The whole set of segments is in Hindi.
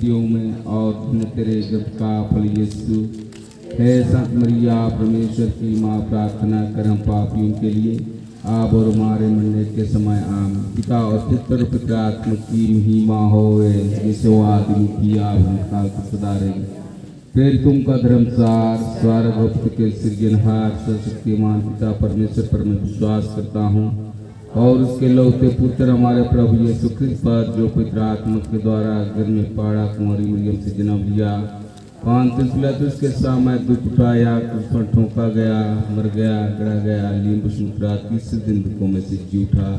स्त्रियों में और धन्य तेरे गर्भ का फल यीशु। हे संत मरिया परमेश्वर की माँ, प्रार्थना कर हम पापियों के लिए अब और हमारे मरने के समय आमीन। पिता और पुत्र पवित्र आत्मा की महिमा होवे, जैसे वो आदि की आग काल तक सदा रहेगी। प्रेरितों का धर्मसार स्वर्ग भक्त के सृजनहार सर्वशक्तिमान पिता परमेश्वर पर मैं विश्वास करता हूँ और उसके लौते पुत्र हमारे प्रभु यीशु ख्रिस्त पर, जो पवित्र आत्मा के द्वारा घर में पाड़ा कुंवारी मरियम से जन्म लिया, पांतियुस पिलातुस के सामने दुख उठाया, क्रूस पर ठोका गया, मर गया, गड़ा गया, लीम्ब सुनकरा तीसरे दिन दुखों में से जी उठा,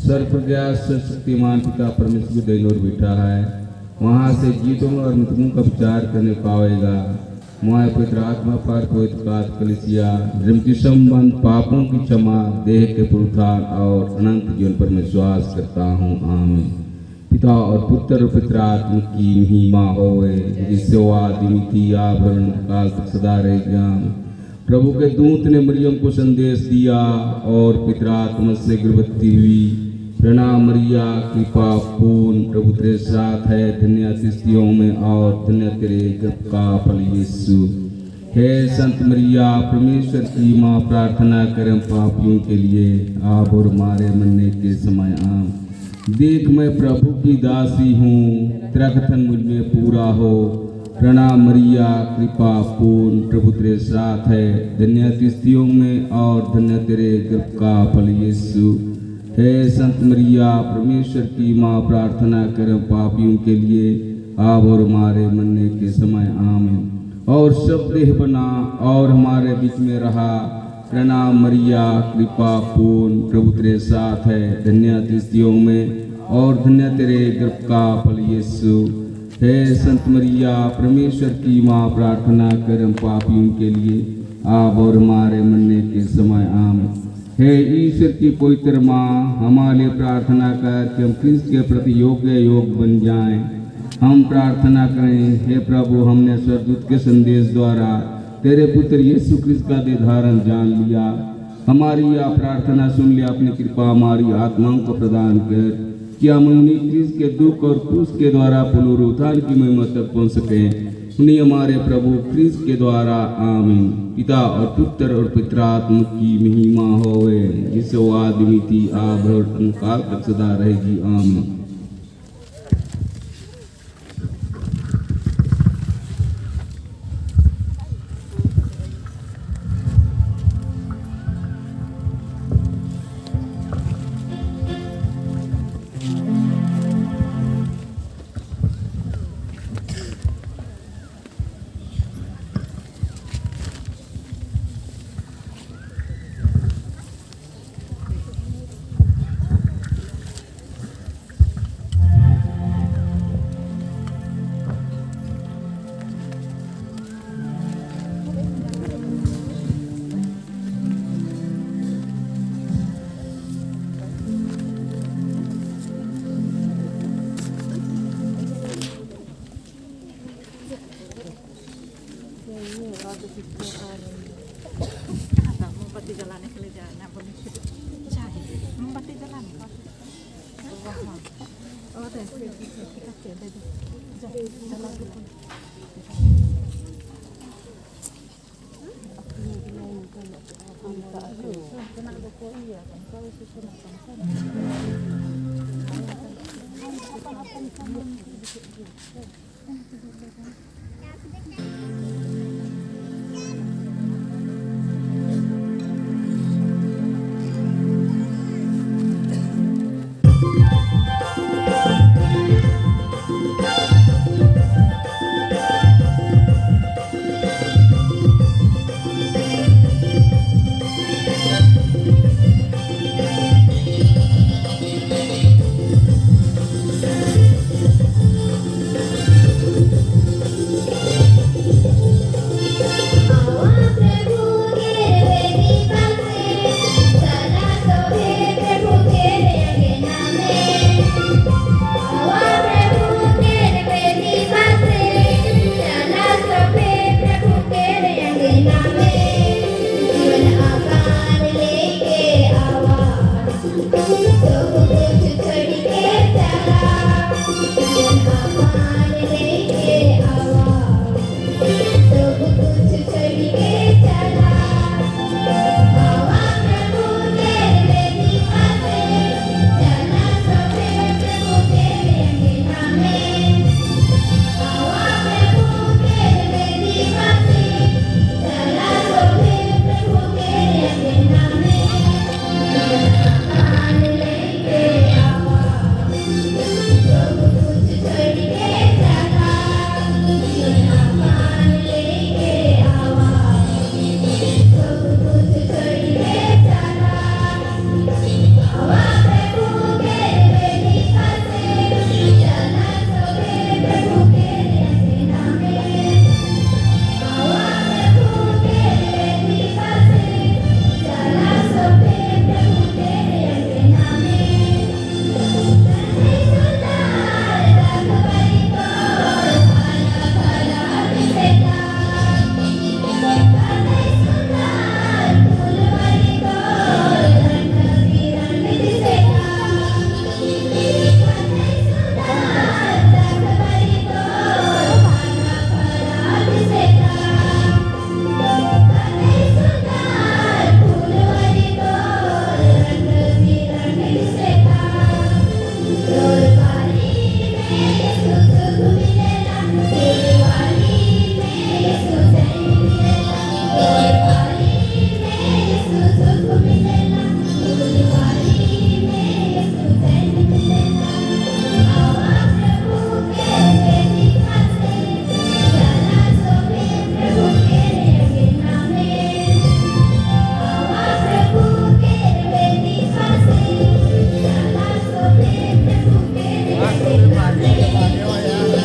स्वर्ग पर गया, सर्वशक्तिमान पिता परमेश्वर दैन और बैठा है, वहाँ से जीतों और मृतकों का विचार करने पावेगा। मैं पवित्र आत्मा पर पवित्र कलिसिया धर्म की संबंध पापों की क्षमा देह के पुनरुत्थान और अनंत जीवन पर मैं विश्वास करता हूँ आमीन। पिता और पुत्र पवित्र आत्मा की महिमा होवे, जिससे वो आदि आभरण काल तक सदा रहेगा। प्रभु के दूत ने मरियम को संदेश दिया और पवित्र आत्मा से गर्भवती हुई। प्रणाम मरिया, कृपा पूर्ण, प्रभु तेरे साथ है, धन्य स्त्रियों में और धन्य तेरे गर्भ का फल यीशु। हे संत मरिया परमेश्वर की माँ, प्रार्थना करें पापियों के लिए अब और हमारे मरने के समय आमीन। देख मैं प्रभु की दासी हूँ, तेरा कथन मुझ में पूरा हो। प्रणाम मरिया, कृपा पूर्ण, प्रभु तेरे साथ है, धन्य स्त्रियों में और धन्य तेरे गर्भ का फल यीशु। हे संत मरिया परमेश्वर की माँ, प्रार्थना करें पापियों के लिए अब और हमारे मरने के समय आमीन। और सब देह बना और हमारे बीच में रहा। प्रणाम मरिया, कृपा पूर्ण, प्रभु तेरे साथ है, धन्य स्त्रियों में और धन्य तेरे गर्भ का फल यीशु। हे संत मरिया परमेश्वर की माँ, प्रार्थना करें पापियों के लिए अब और हमारे मरने के समय आमीन। हे ईश्वर की पवित्र माँ, हमारे लिए प्रार्थना कर कि हम ख्रिस्त के प्रति योग बन जाएं। हम प्रार्थना करें, हे प्रभु, हमने स्वर्गदूत के संदेश द्वारा तेरे पुत्र यीशु ख्रिस्त का निर्धारण जान लिया। हमारी यह प्रार्थना सुन लिया, अपनी कृपा हमारी आत्माओं को प्रदान कर कि हम उन्हीं ख्रिस्त के दुख और क्रूस के द्वारा पुनरुत्थान की महिमा तक पहुँच सकें। उन्हीं हमारे प्रभु ख्रिस्त के द्वारा आमीन। पिता और पुत्र और पवित्र आत्मा की महिमा होवे, जिससे वो आदि थी आब और काल तक सदा रहेगी आमीन। Membantu jalan kerjaan, membantu jalan. Oh, deh, kita cek jalan dulu. Hãy subscribe cho kênh Ghiền Mì Gõ để không bỏ lỡ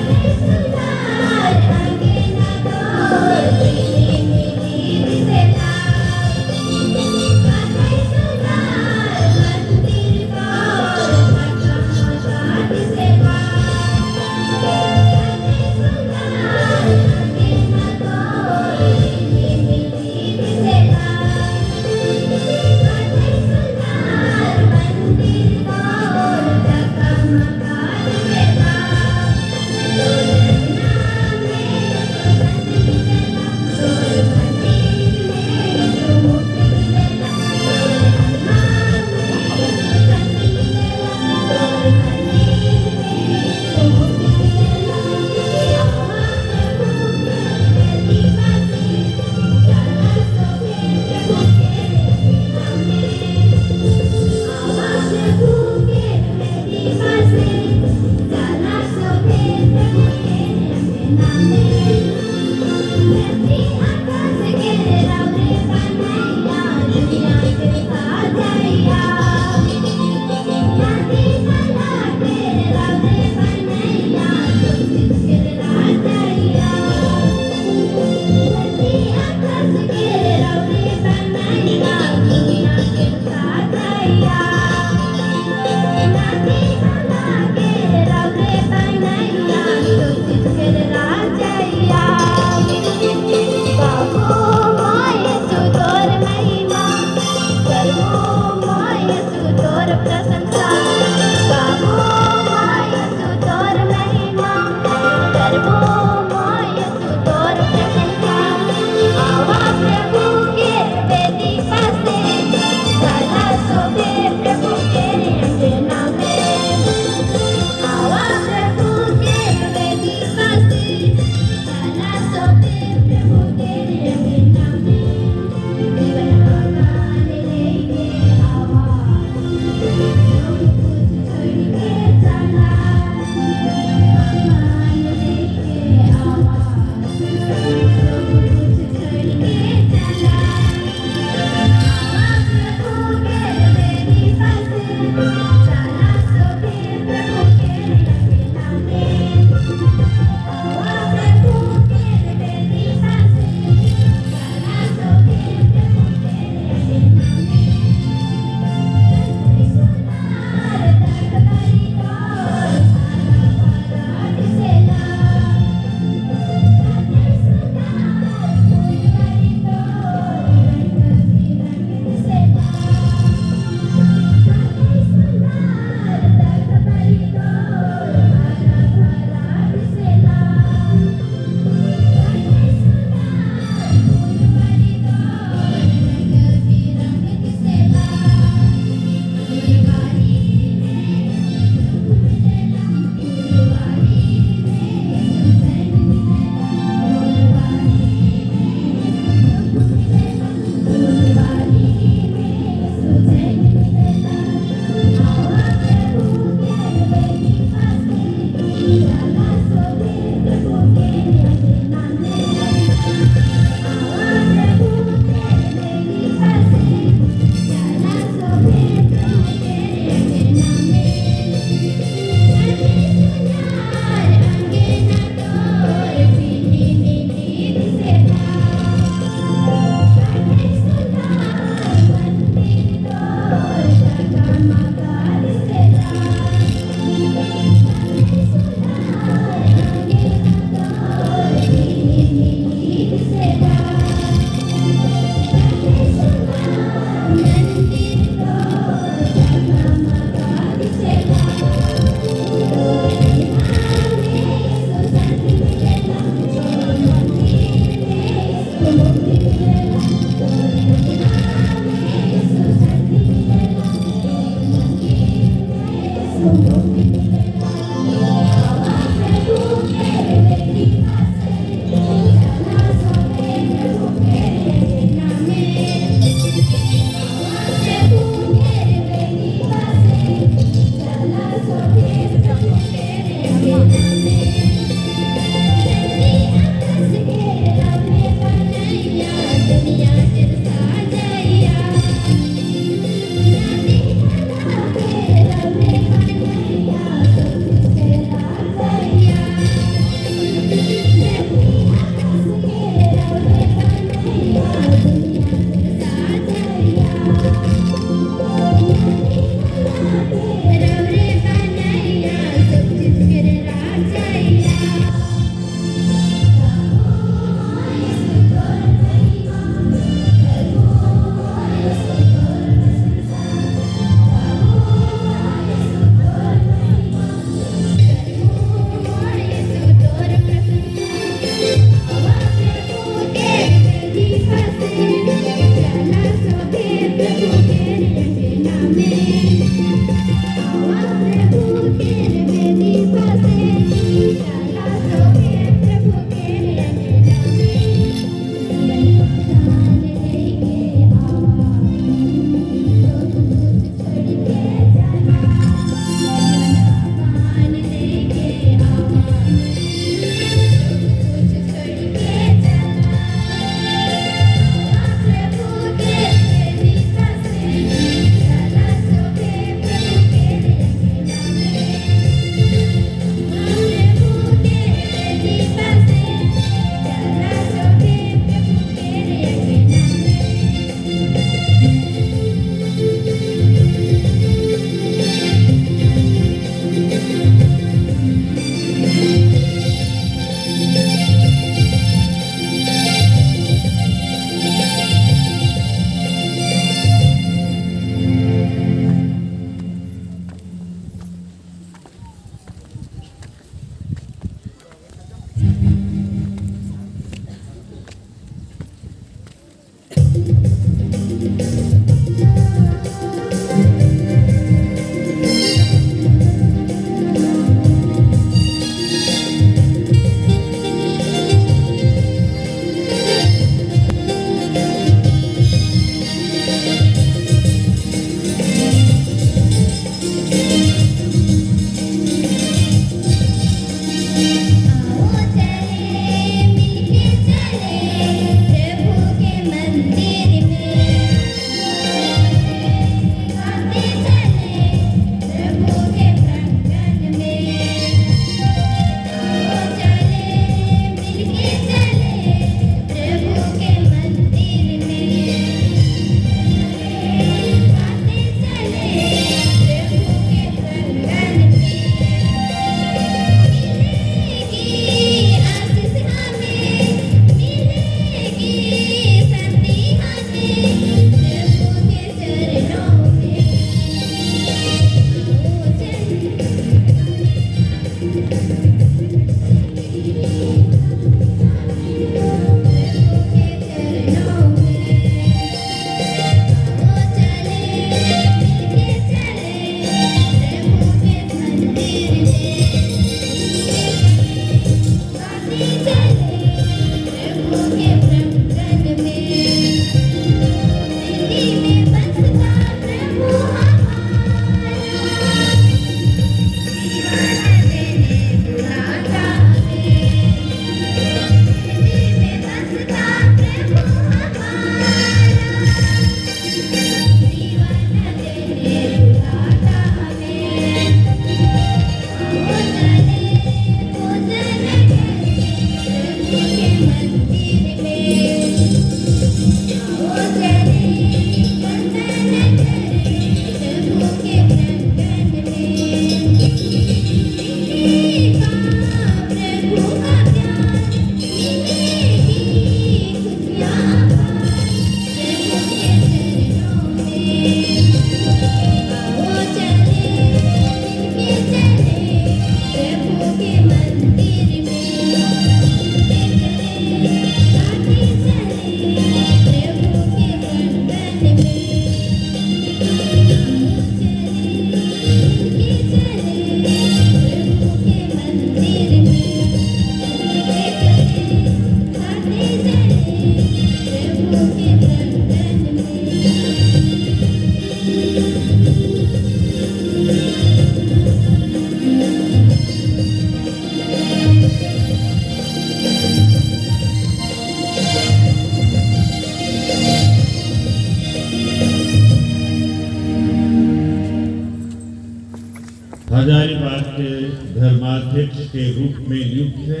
Hazaribagh के धर्माध्यक्ष के रूप में नियुक्त है,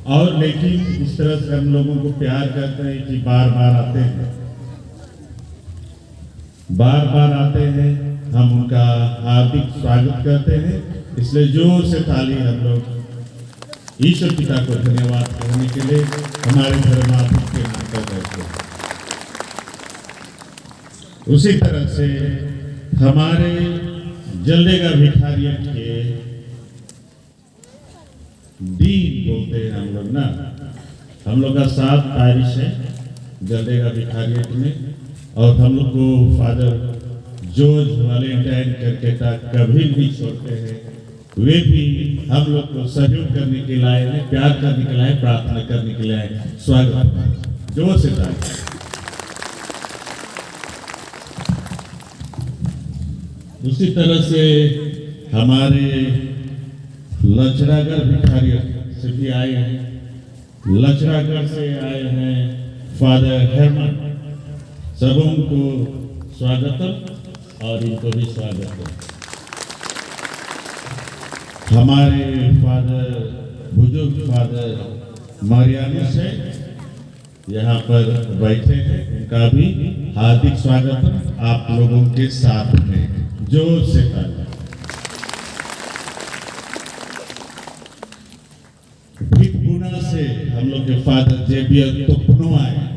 और लेकिन इस तरह से हम लोगों को प्यार करते हैं कि बार बार आते हैं, हम उनका हार्दिक स्वागत करते हैं। इसलिए जोर से ताली हम लोग ईश्वर पिता को धन्यवाद करने के लिए हमारे धर्माध्यक्ष के नाम पर करते हैं। उसी तरह से हमारे जलदेगा भिखारियत के डीन बोलते हैं हम लोग ना, हम लोग का 7 पारिश है जलदेगा भिखारियत में, और हम लोग को फादर जॉर्ज वैलेंटाइन करके कभी नहीं छोड़ते हैं। वे भी हम लोग को सहयोग करने के लिए आए हैं, प्यार करने के लिए आए, प्रार्थना करने के लिए आए। स्वागत, जोर से ताली। उसी तरह से हमारे लचरागढ़ भिखारियत से भी आए हैं, लचरागढ़ से आए हैं फादर हेरमन। सबों को स्वागतम और इनको भी स्वागतम। हमारे फादर बुजुर्ग फादर मारियानुस है, यहाँ पर बैठे हैं, उनका भी हार्दिक स्वागतम आप लोगों के साथ में। जोर से ताली। भिकबुना से हम लोग के फादर जेबियर तोपनो आए,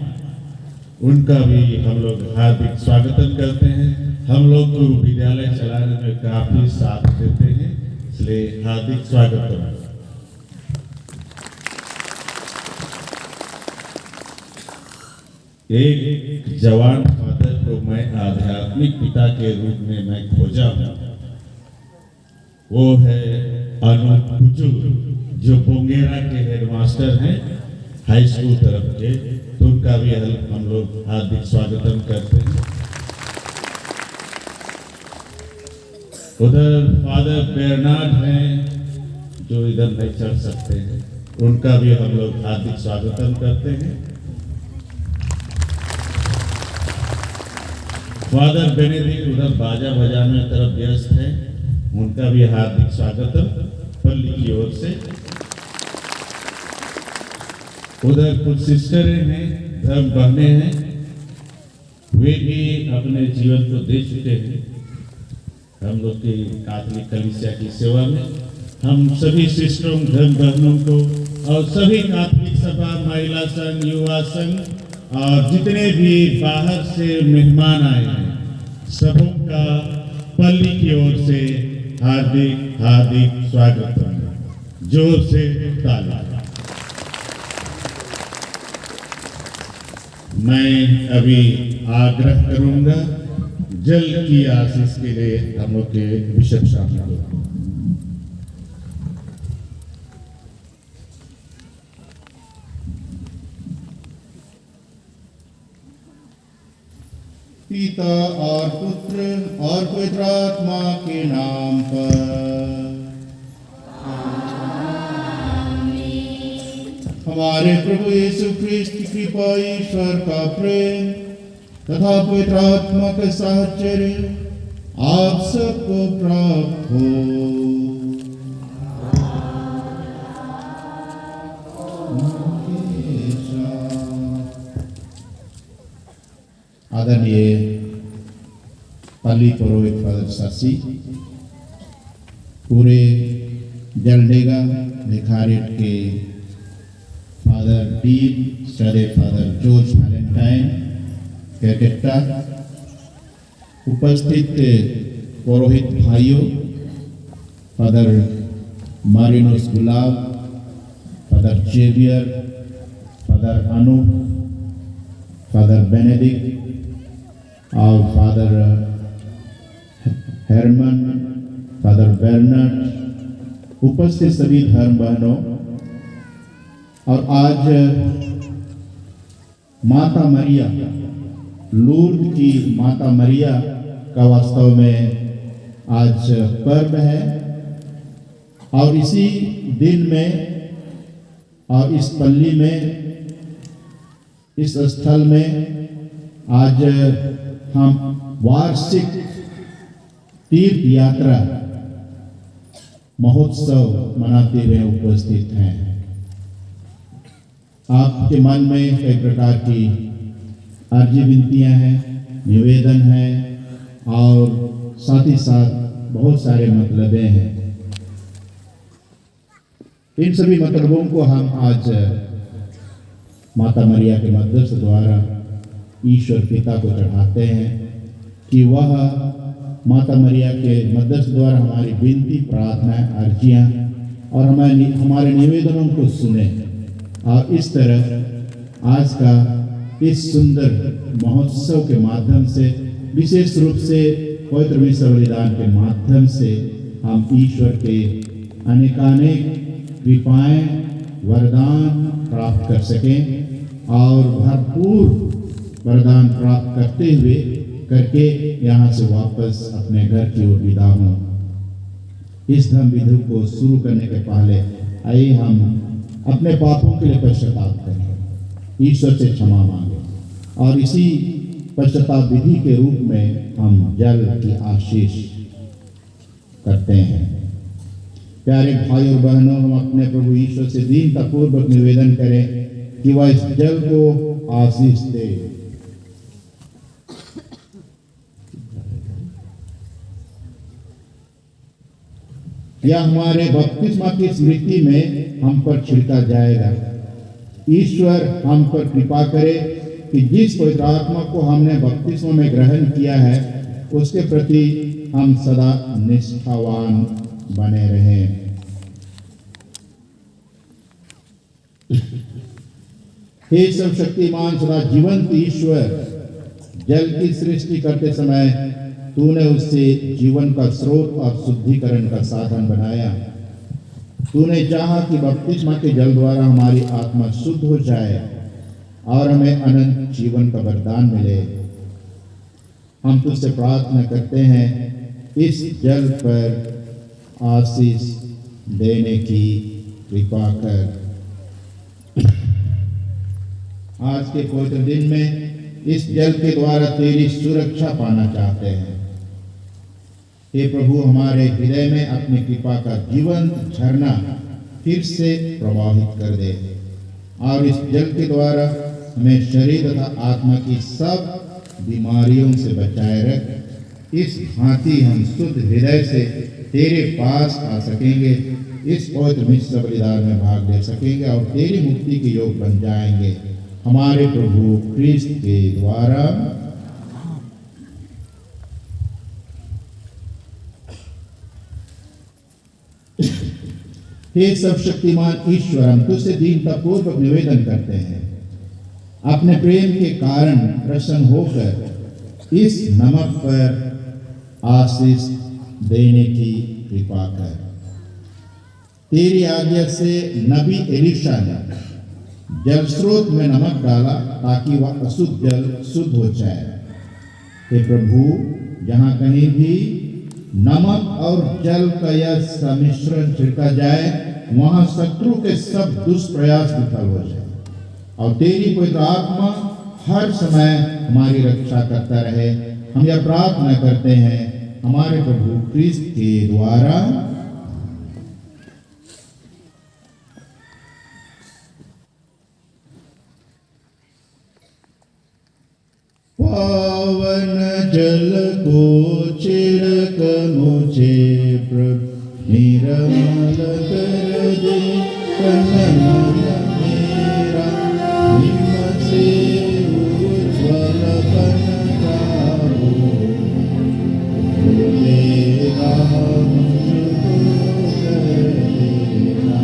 उनका भी हम लोग हार्दिक स्वागतम करते हैं। हम लोग को विद्यालय चलाने में काफी साथ देते हैं, इसलिए हार्दिक स्वागतम। एक जवान फादर को मैं आध्यात्मिक पिता के रूप में मैं खोजा हूं, वो है अनूप कुचू, जो बोंगेरा के हेडमास्टर हैं हाई स्कूल तरफ के, तो उनका भी हम लोग हार्दिक स्वागतम करते हैं। उधर फादर बेरनार्ड हैं जो इधर नहीं चढ़ सकते हैं, उनका भी हम लोग हार्दिक स्वागतम करते हैं। फादर बेनेडिक्ट उधर बाजा बजाने तरफ व्यस्त है, उनका भी हार्दिक स्वागतम पल्ली की ओर से। उधर कुछ सिस्टरें हैं, धर्म बहने हैं, वे भी अपने जीवन को दे चुके हैं हम लोग की कैथोलिक कलीसिया की सेवा में। हम सभी सिस्टरों, धर्म बहनों को और सभी कैथोलिक सभा, महिला संघ, युवा संघ और जितने भी बाहर से मेहमान आए हैं, सबों का पल्ली की ओर से हार्दिक हार्दिक स्वागत। जोर से ताली। मैं अभी आग्रह करूंगा जल की आशीष के लिए हम लोग के बिशप शामिल हो। पिता और पुत्र और पवित्र आत्मा के नाम पर। हमारे प्रभु यीशु ख्रिस्त की कृपा, ईश्वर का प्रेम तथा पवित्र आत्मा का साहचर्य आप सबको प्राप्त हो। आदरणीय पल्ली पुरोहित फादर सासी, पूरे जलडेगा भिखारियत के फादर डीन श्रद्धेय फादर जॉर्ज वैलेंटाइन कैकेटा, उपस्थित पुरोहित भाइयों, father Marinus Gulab, father Xavier, father Anup, father Benedict और फादर हेरमन, फादर बेरनार्ड, उपस्थित सभी धर्म बहनों, और आज माता मरिया, लूर्द की माता मरिया का वास्तव में आज पर्व है, और इसी दिन में और इस पल्ली में, इस स्थल में आज हम वार्षिक तीर्थ यात्रा महोत्सव मनाते हुए उपस्थित हैं। आपके मन में कई प्रकार की अर्जी विनतियां हैं, निवेदन हैं और साथ ही साथ बहुत सारे मतलबें हैं। इन सभी मतलबों को हम आज माता मरिया के मध्यस्थ द्वारा ईश्वर पिता को चढ़ाते हैं कि वह माता मरिया के मध्यस्थ द्वारा हमारी विनती, प्रार्थनाएं, अर्जियां और हमारे निवेदनों को सुने और इस तरह आज का इस सुंदर महोत्सव के माध्यम से, विशेष रूप से पवित्र मिस्र बलिदान के माध्यम से हम ईश्वर के अनेकानेक कृपाएं, वरदान प्राप्त कर सकें और भरपूर वरदान प्राप्त करके यहाँ से वापस अपने घर की ओर विदा हों। इस धर्म विधि को शुरू करने के पहले आइए हम अपने पापों के लिए पश्चाताप करें, ईश्वर से क्षमा मांगे और इसी पश्चाताप विधि के रूप में हम जल की आशीष करते हैं। प्यारे भाई और बहनों, हम अपने प्रभु ईश्वर से दीनतापूर्वक निवेदन करें कि वह इस जल को आशीष दे। यह हमारे बपतिस्मा की स्मृति में हम पर छिड़का जाएगा। ईश्वर हम पर कृपा करे कि जिस पवित्र आत्मा को हमने बपतिस्मा में ग्रहण किया है उसके प्रति हम सदा निष्ठावान बने रहें। हे सर्वशक्तिमान सदा जीवंत ईश्वर, जल की सृष्टि करते समय तूने उससे जीवन का स्रोत और शुद्धिकरण का साधन बनाया। तूने चाहा कि बपतिस्मा के जल द्वारा हमारी आत्मा शुद्ध हो जाए और हमें अनंत जीवन का वरदान मिले। हम तुझसे प्रार्थना करते हैं, इस जल पर आशीष देने की कृपा कर। आज के पवित्र दिन में इस जल के द्वारा तेरी सुरक्षा पाना चाहते हैं। हे प्रभु, हमारे हृदय में अपनी कृपा का जीवंत झरना फिर से प्रवाहित कर दे और इस जल के द्वारा हमें शरीर तथा आत्मा की सब बीमारियों से बचाए रख। इस भांति हम शुद्ध हृदय से तेरे पास आ सकेंगे, इस पवित्र मिस्र बलिदान में भाग ले सकेंगे और तेरी मुक्ति के योग बन जाएंगे। हमारे प्रभु क्रिस्त के द्वारा। हे सर्वशक्तिमान ईश्वर, हम तुझसे दीनतापूर्वक निवेदन करते हैं, अपने प्रेम के कारण प्रसन्न होकर इस नमक पर आशीष देने की कृपा कर। तेरी आज्ञा से नबी एलीशा ने जल स्रोत में नमक डाला ताकि वह अशुद्ध जल शुद्ध हो जाए। हे प्रभु, जहाँ कहीं भी नमक और जल का यह सम्मिश्रण छिड़का जाए वहां शत्रु के सब दुष्प्रयास विफल हो जाए और तेरी पवित्र आत्मा हर समय हमारी रक्षा करता रहे। हम यह प्रार्थना करते हैं हमारे प्रभु क्रिस्त के द्वारा। पावन जल को छिड़क मुझे प्रभु, निर्मल कर दे कमल मेरा, निम से उज्ज्वल बन जाओ, खुलेगा मुझको कर देना।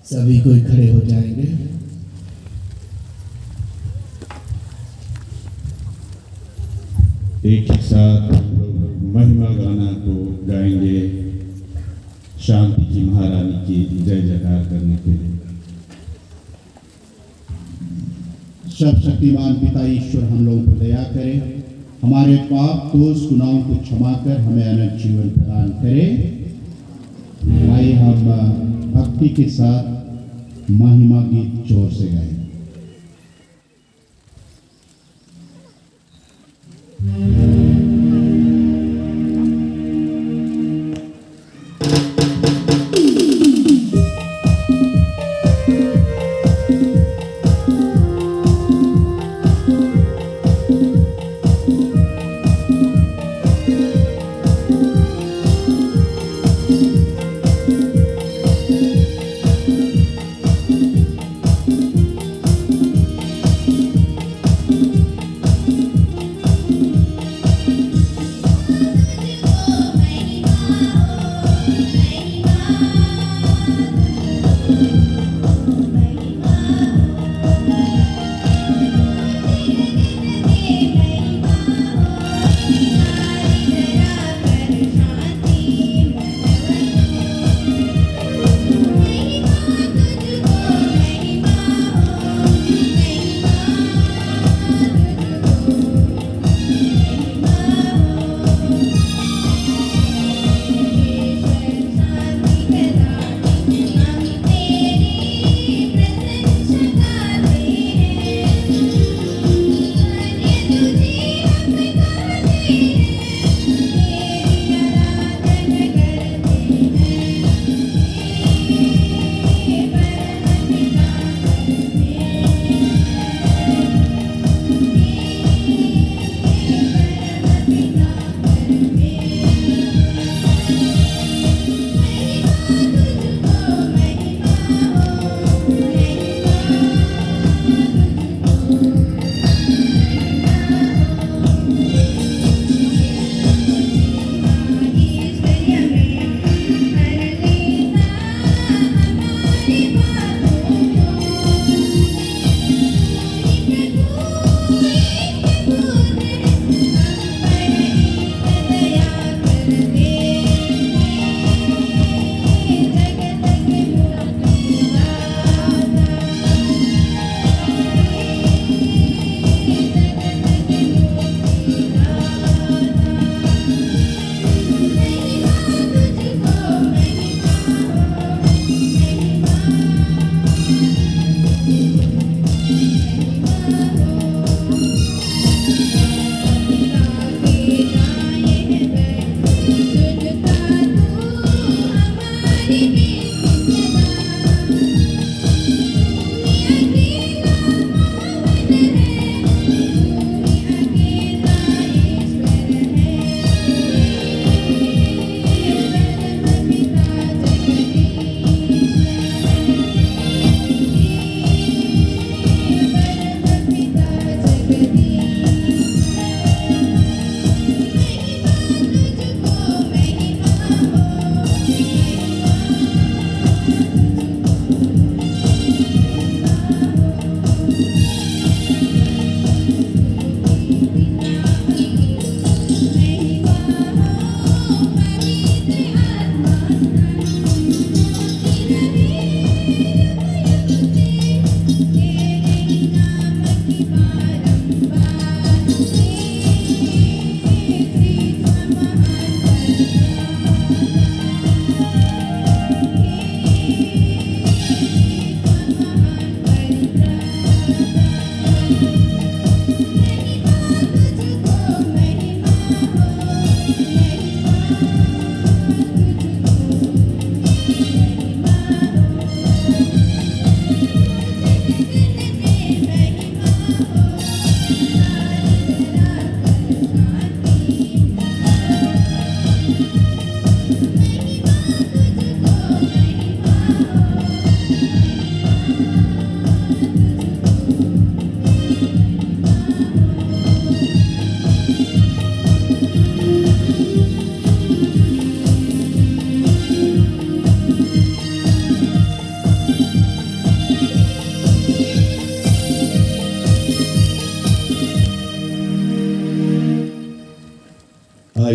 सभी कोई खड़े हो जाएंगे। एक ही साथ हम लोग महिमा गाना को गाएंगे शांति की महारानी की जय जयकार करने के लिए। सर्वशक्तिमान पिता ईश्वर हम लोगों पर दया करे, हमारे पाप दोष गुनाहों को क्षमा कर हमें अनंत जीवन प्रदान करे। आइए हम भक्ति के साथ महिमा गीत जोर से गाएं।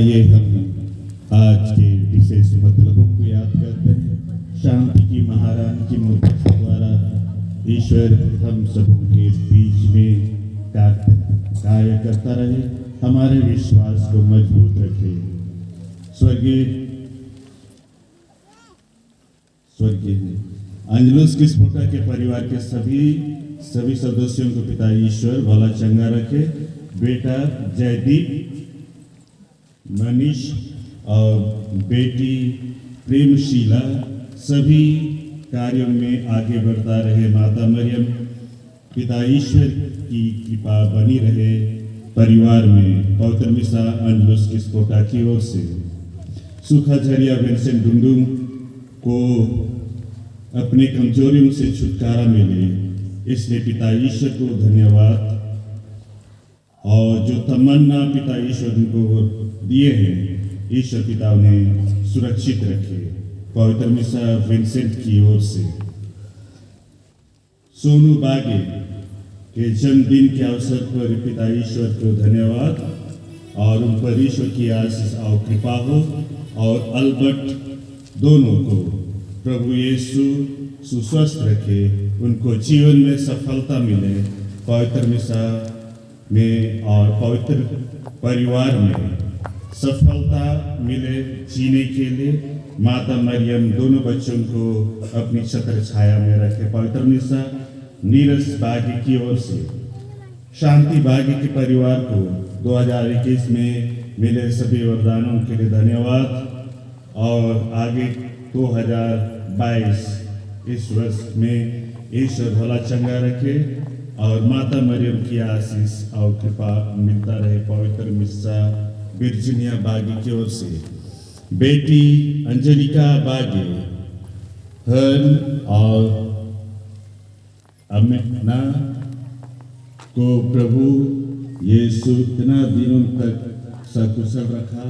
आइए हम आज के विशेष मतलबों को याद करते हैं। शांति की महारानी की मूर्ति द्वारा ईश्वर हम सबों के बीच में कार्य करता रहे, हमारे विश्वास को मजबूत रखे। स्वर्गीय अंजलुस किस्पोटा के परिवार के सभी सदस्यों को पिता ईश्वर भला चंगा रखे। बेटा जयदीप, मनीष और बेटी प्रेमशीला सभी कार्यों में आगे बढ़ता रहे। माता मरियम पिता ईश्वर की कृपा बनी रहे परिवार में। पवित्र मिसा अंजलुस किस्पोटा की ओर से सुखा झरिया विंसेंट डुंडुम को अपने कमजोरियों से छुटकारा मिले, इसलिए पिता ईश्वर को धन्यवाद। और जो तमन्ना पिता ईश्वर को दिए हैं, ईश्वर पिता उन्हें सुरक्षित रखे। पवित्र मिसा विंसेंट की ओर से सोनू बागे के जन्मदिन के अवसर पर पिता ईश्वर को धन्यवाद और उन पर ईश्वर की आशीष और कृपा हो। और अल्बर्ट दोनों को प्रभु यीशु सुस्वस्थ रखे, उनको जीवन में सफलता मिले। पवित्र मिसा में और पवित्र परिवार में सफलता मिले जीने के लिए। माता मरियम दोनों बच्चों को अपनी छत्र छाया में रखे। पवित्र मिसा नीरज बागी की ओर से शांति बागी के परिवार को 2021 में मिले सभी वरदानों के लिए धन्यवाद। और आगे 2022 इस वर्ष में ईश्वर भला चंगा रखे और माता मरियम की आशीष और कृपा मिलता रहे। पवित्र मिसा वर्जीनिया बागी की ओर से बेटी अंजलिका बागे, हर्न और अमिना को प्रभु यीशु इतना दिनों तक सकुशल रखा।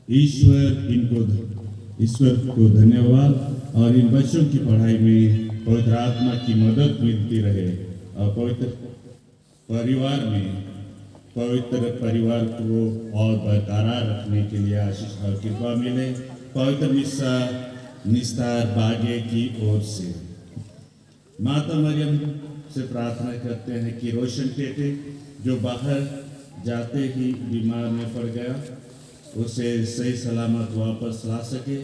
ईश्वर को धन्यवाद। और इन बच्चों की पढ़ाई में पवित्र आत्मा की मदद मिलती रहे और पवित्र परिवार को और बरकरार रखने के लिए आशीष और कृपा मिले। पवित्र मिसा निस्तार बागे की ओर से माता मरियम से प्रार्थना करते हैं कि रोशन टेटे जो बाहर जाते ही बीमार में पड़ गया, उसे सही सलामत वापस ला सके।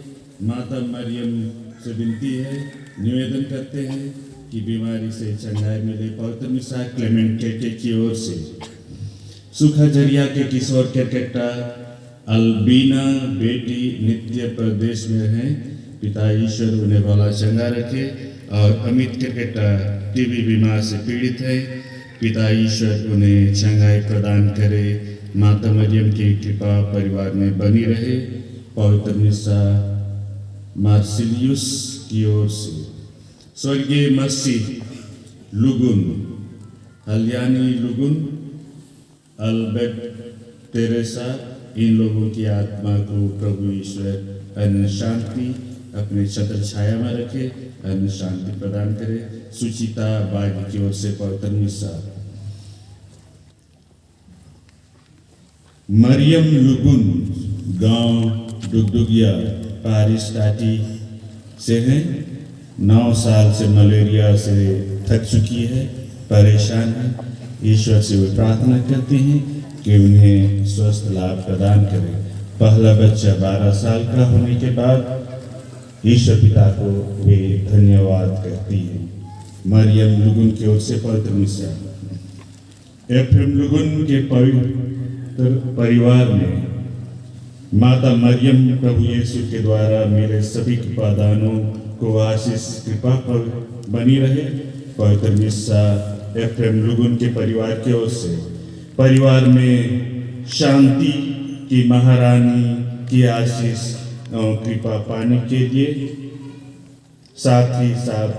माता मरियम से विनती है, निवेदन करते हैं कि बीमारी से चंगाई मिले। पवित्र मिसा क्लेमेंट टेटे की ओर से सुखा झरिया के किशोर क्रिकेटर अल्बीना बेटी नित्य प्रदेश में है, पिता ईश्वर उन्हें भला चंगा रखे। और अमित क्रिकेटर टीबी बीमार से पीड़ित है, पिता ईश्वर उन्हें चंगाई प्रदान करे। माता मरियम की कृपा परिवार में बनी रहे। पवित्र मिसा मार्सिलियस की ओर से स्वर्गीय मसीह लुगुन, हल्यानी लुगुन, अल्बर्ट तेरेसा, इन लोगों की आत्मा को प्रभु ईश्वर अन्न शांति अपने छत्र छाया में रखे, अन्न शांति प्रदान करे। सुचिता बागी की ओर से पवित्र मिसा मरियम लुगुन गांव डुगडुगिया पारिस टाटी से हैं। 9 साल से मलेरिया से थक चुकी है, परेशान है। ईश्वर से वे प्रार्थना करते हैं कि उन्हें स्वस्थ लाभ प्रदान करें। पहला बच्चा 12 साल का होने के बाद ईश्वर पिता को वे धन्यवाद करती है। मरियम लुगुन की ओर से पवित्र मिसा एफएम लुगुन के पवित्र परिवार में माता मरियम प्रभु यीशु के द्वारा मिले सभी कृपादानों को आशीष कृपा पर बनी रहे। पवित्र मिसा एफएम लुगुन के परिवार की ओर से परिवार में शांति की महारानी की आशीष और कृपा पाने के लिए, साथ ही साथ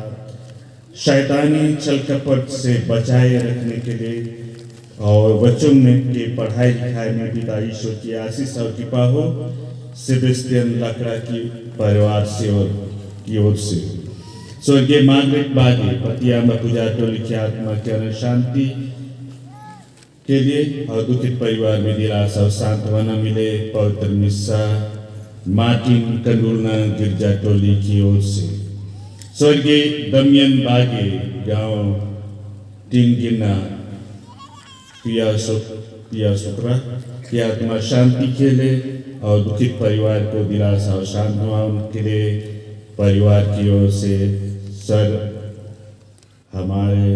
शैतानी छल कपट से बचाए रखने के लिए और बच्चों में के पढ़ाई लिखाई में पिता ईश्वर की आशीष और कृपा हो। सेबेस्टियन लकड़ा की परिवार से और की ओर से स्वर्गीय मार्गरेट बागे पतिया मकुजा टोली की आत्मा के शांति के लिए और दुखित परिवार में दिलासा और सांत्वना मिले। पवित्र मिस्सा मार्टिन कंडुलना गिरजा टोली की ओर से। स्वर्गीय दमियन बागे गांव टिंगिना पिया सुकरा की आत्मा शांति के लिए और दुखित परिवार को दिलासा और सांत्वना के लिए परिवार की ओर से सर हमारे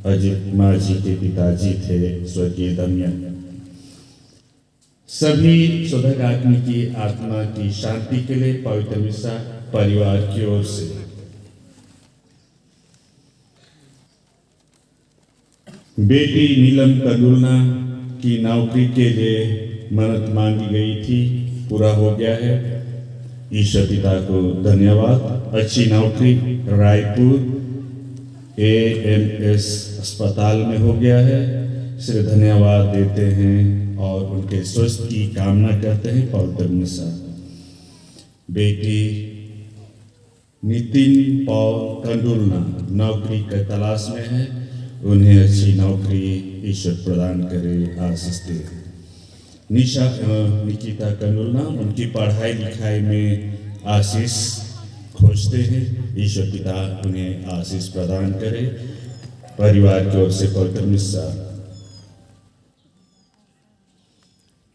अजित माझी के पिताजी थे स्वर्गीय दमियन। सभी सुधगाग्नि की आत्मा की शांति के लिए पवित्र मिस्सा परिवार की ओर से। बेटी नीलम कंडुलना की नौकरी के लिए मन्नत मांगी गई थी, पूरा हो गया है। ईश्वर पिता को धन्यवाद। अच्छी नौकरी रायपुर AMS अस्पताल में हो गया है, इसे धन्यवाद देते हैं और उनके स्वास्थ्य की कामना करते हैं। पवित्र मिस्सा बेटी नितिन पॉल कंडुलना नौकरी के तलाश में है, उन्हें अच्छी नौकरी ईश्वर प्रदान करे, आशीष दे। निकिता कंडुलना उनकी पढ़ाई लिखाई में आशीष खोजते हैं, ईश्वर पिता उन्हें आशीष प्रदान करे। परिवार की ओर से पवित्र मिस्सा।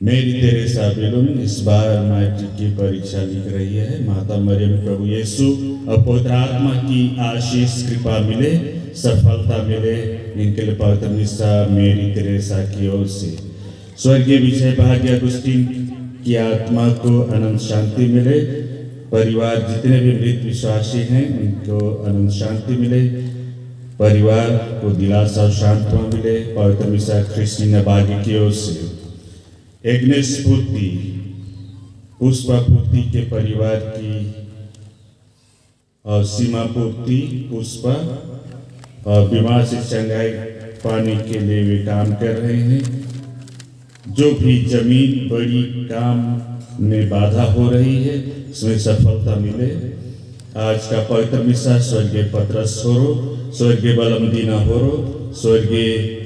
मेरी तेरेसा बेलुन इस बार मैट्रिक की परीक्षा लिख रही है। माता मरियम प्रभु यीशु और पवित्र आत्मा की आशीष कृपा मिले, सफलता मिले, इनके लिए पवित्र मिस्सा मेरी तेरेसा की ओर से। स्वर्गीय विजय भाग्य अगुस्टीन की आत्मा को अनंत शांति मिले। परिवार जितने भी मृत विश्वासी हैं उनको अनंत शांति मिले। परिवार को दिलासा और सांत्वना मिले। पवित्र मिस्सा क्रिस्टीना बागी की ओर से। एग्नेस पूर्ति पुष्पा पूर्ति के परिवार की और सीमा पूर्ति पुष्पा और बीमार से चंगाई पाने के लिए वे काम कर रहे हैं। जो भी जमीन बड़ी काम में बाधा हो रही है उसमें सफलता मिले। आज का पवित्र मिस्सा स्वर्गीय पतरस होरो, स्वर्गीय बलमदीना होरो, स्वर्गीय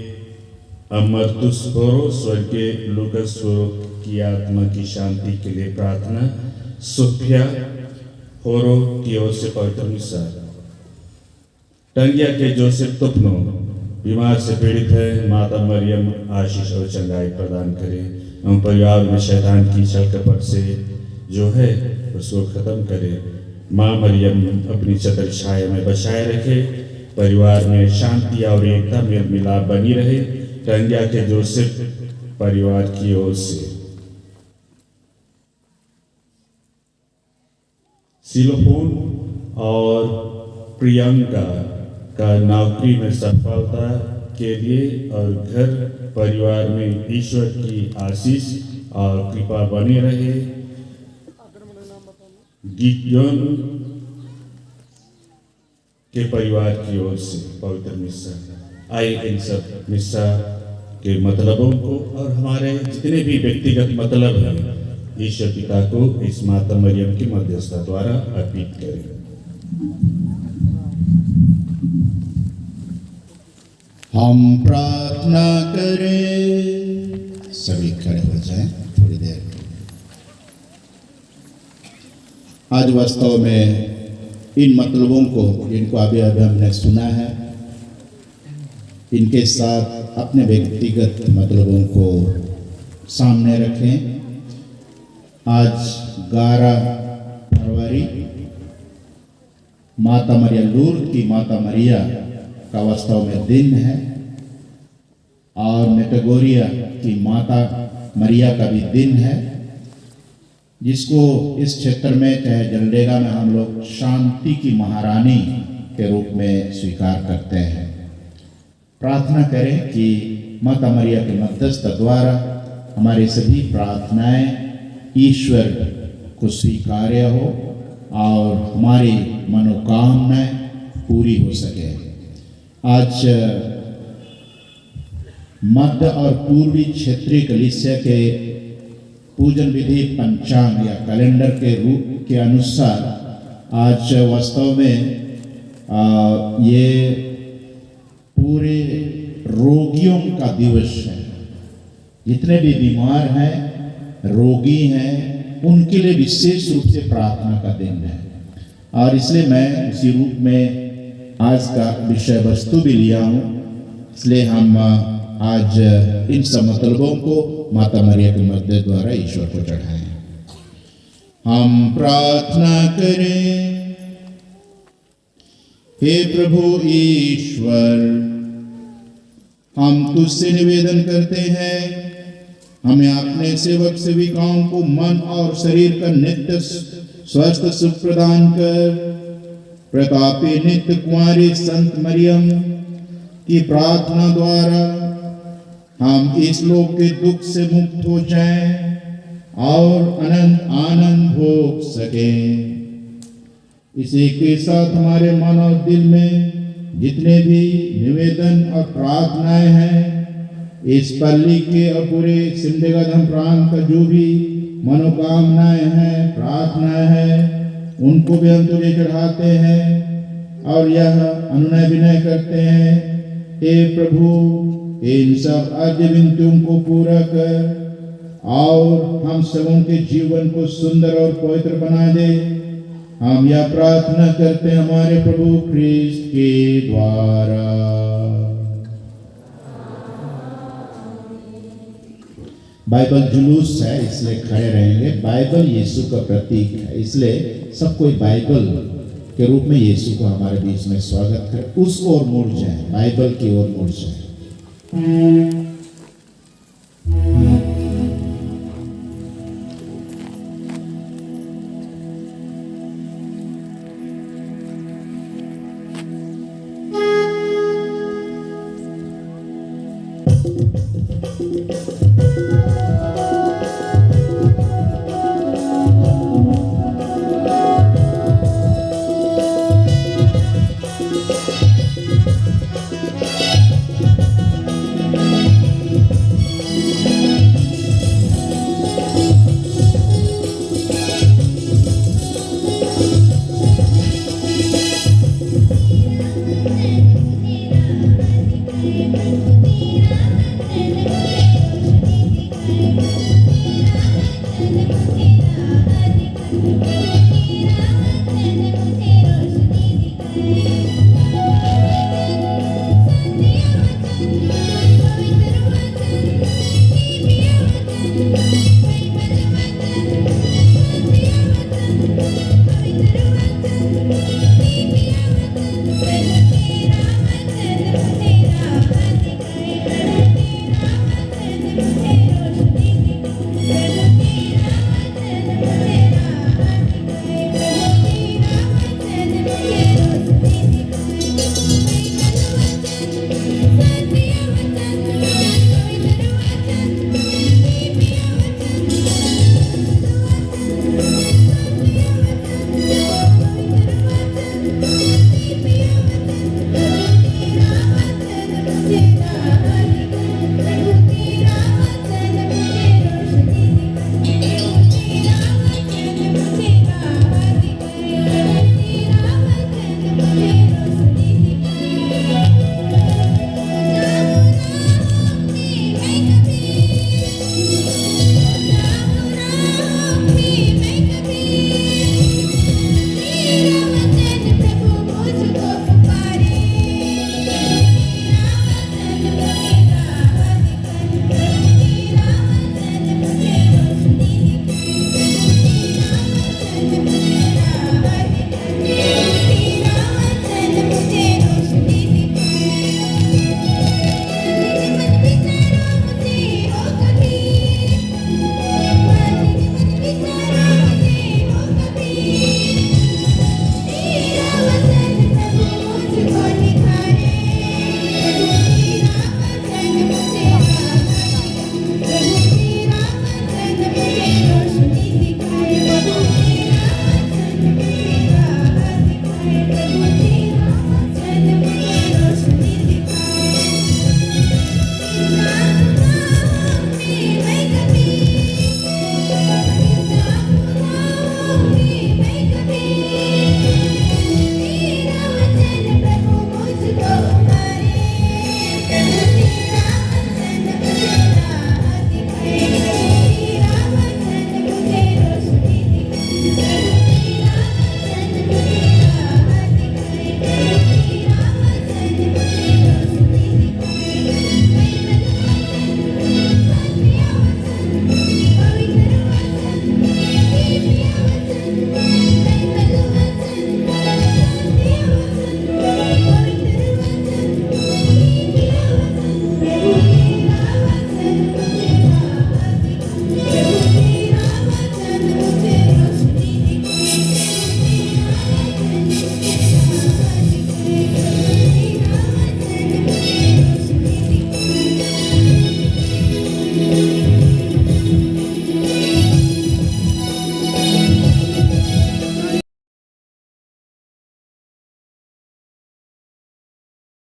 अमरतुस होरो, स्वर्गीय लुकस होरो की आत्मा की शांति के लिए प्रार्थना। सुफिया होरो की ओर से पवित्र मिस्सा। टंगिया के जोसेफ तुपनो बीमार से पीड़ित है, माता मरियम आशीष और चंगाई प्रदान करे। हम परिवार में शैतान की छल कपट से जो है उसको खत्म करे। माँ मरियम अपनी चतर छाया में बचाए रखे। परिवार में शांति और एकता मेल मिलाप बनी रहे। टंगिया के जोसेफ परिवार की ओर से। सिलोफोन और प्रियंका का नौकरी में सफलता के लिए और घर परिवार में ईश्वर की आशीष और कृपा बनी रहे। गियोन के परिवार की ओर से पवित्र मिस्सा। आइए इन सब मिस्सा के मतलबों को और हमारे जितने भी व्यक्तिगत मतलब हैं ईश्वर पिता को इस माता मरियम की मध्यस्थता द्वारा अर्पित करें। हम प्रार्थना करें। सभी खड़े हो जाएं थोड़ी देर। आज वास्तव में इन मतलबों को जिनको अभी अभी हमने सुना है, इनके साथ अपने व्यक्तिगत मतलबों को सामने रखें। आज 11 फरवरी माता मरिया लूर्द की माता मरिया का वास्तव में दिन है और मेटागोरिया की माता मरिया का भी दिन है, जिसको इस क्षेत्र में चाहे जलडेगा में हम लोग शांति की महारानी के रूप में स्वीकार करते हैं। प्रार्थना करें कि माता मरिया के मध्यस्थ द्वारा हमारी सभी प्रार्थनाएं ईश्वर को स्वीकार्य हो और हमारी मनोकामनाएं पूरी हो सके। आज मध्य और पूर्वी क्षेत्रीय कलीसिया के पूजन विधि पंचांग या कैलेंडर के रूप के अनुसार आज वास्तव में ये पूरे रोगियों का दिवस है। जितने भी बीमार हैं, रोगी हैं, उनके लिए विशेष रूप से प्रार्थना का दिन है। और इसलिए मैं उसी रूप में आज का विषय वस्तु भी लिया हूँ। इसलिए हम आज इन सब मतलबों को माता मरिया के मध्य द्वारा ईश्वर को चढ़ाएं। हम प्रार्थना करें। हे प्रभु ईश्वर, हम तुझसे निवेदन करते हैं, हमें अपने सेवक सेविकाओं को मन और शरीर का नित्य स्वस्थ सुख प्रदान कर, प्रतापी नित्य कुंवारी संत मरियम की प्रार्थना द्वारा हम इस लोक के दुख से मुक्त हो जाएं और अनंत आनंद भोग सकें। इसी के साथ हमारे मन और दिल में जितने भी निवेदन और प्रार्थनाएं हैं, इस पल्ली के और पूरे सिमडेगा धाम प्रांत का जो भी मनोकामनाएं हैं, प्रार्थनाएं हैं, उनको भी हम तुझे चढ़ाते हैं और यह अनुनय विनय करते हैं, हे प्रभु इन सब अर्ज विनतियों को पूरा कर और हम सबों के जीवन को सुंदर और पवित्र बना दे। हम यह प्रार्थना करते हैं हमारे प्रभु क्रिस्त के द्वारा। बाइबल जुलूस है इसलिए खड़े रहेंगे। बाइबल यीशु का प्रतीक है, इसलिए सब कोई बाइबल के रूप में यीशु को हमारे बीच में स्वागत करें। उस ओर मुड़ जाए, बाइबल की ओर मुड़ जाए।